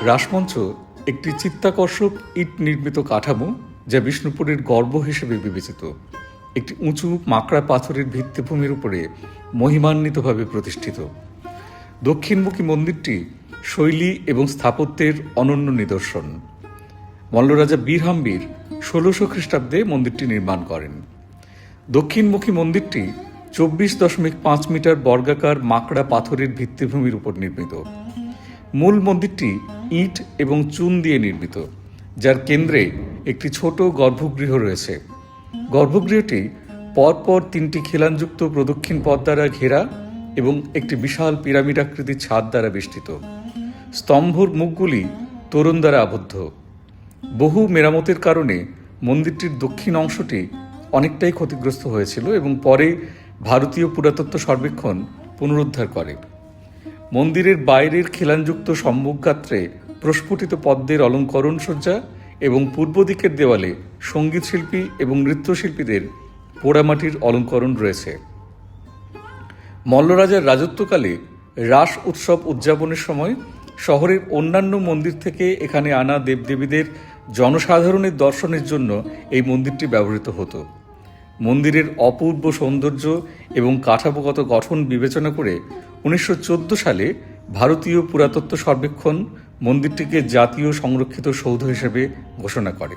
রাসমঞ্চ একটি চিত্তাকর্ষক ইট নির্মিত কাঠামো যা বিষ্ণুপুরের গর্ব হিসেবে বিবেচিত। একটি উঁচু মাকড়া পাথরের ভিত্তিভূমির উপরে মহিমান্বিতভাবে প্রতিষ্ঠিত। দক্ষিণমুখী মন্দিরটি শৈলী এবং স্থাপত্যের অনন্য নিদর্শন। মল্লরাজা বীরহাম্বীর ১৬০০ খ্রিস্টাব্দে মন্দিরটি নির্মাণ করেন। দক্ষিণমুখী মন্দিরটি ২৪.৫ মিটার বর্গাকার মাকড়া পাথরের ভিত্তিভূমির উপর নির্মিত। মূল মন্দিরটি ইট এবং চুন দিয়ে নির্মিত, যার কেন্দ্রে একটি ছোট গর্ভগৃহ রয়েছে। গর্ভগৃহটি পরপর ৩টি খিলানযুক্ত প্রদক্ষিণ পথ দ্বারা ঘেরা এবং একটি বিশাল পিরামিড আকৃতির ছাদ দ্বারা বেষ্টিত। স্তম্ভর মুখগুলি তোরণ দ্বারা আবদ্ধ। বহু মেরামতের কারণে মন্দিরটির দক্ষিণ অংশটি অনেকটাই ক্ষতিগ্রস্ত হয়েছিল এবং পরে ভারতীয় পুরাতত্ত্ব সর্বেক্ষণ পুনরুদ্ধার করে। মন্দিরের বাইরের খিলানযুক্ত সম্মুখগাত্রে প্রস্ফুটিত পদ্মের অলঙ্করণ সজ্জা এবং পূর্ব দিকের দেওয়ালে সঙ্গীত শিল্পী এবং নৃত্যশিল্পীদের পোড়ামাটির অলঙ্করণ রয়েছে। মল্লরাজার রাজত্বকালে রাস উৎসব উদযাপনের সময় শহরের অন্যান্য মন্দির থেকে এখানে আনা দেবদেবীদের জনসাধারণের দর্শনের জন্য এই মন্দিরটি ব্যবহৃত হতো। মন্দিরের অপূর্ব সৌন্দর্য এবং কাঠামোগত গঠন বিবেচনা করে ১৯১৪ সালে ভারতীয় পুরাতত্ত্ব সর্বেক্ষণ মন্দিরটিকে জাতীয় সংরক্ষিত সৌধ হিসেবে ঘোষণা করে।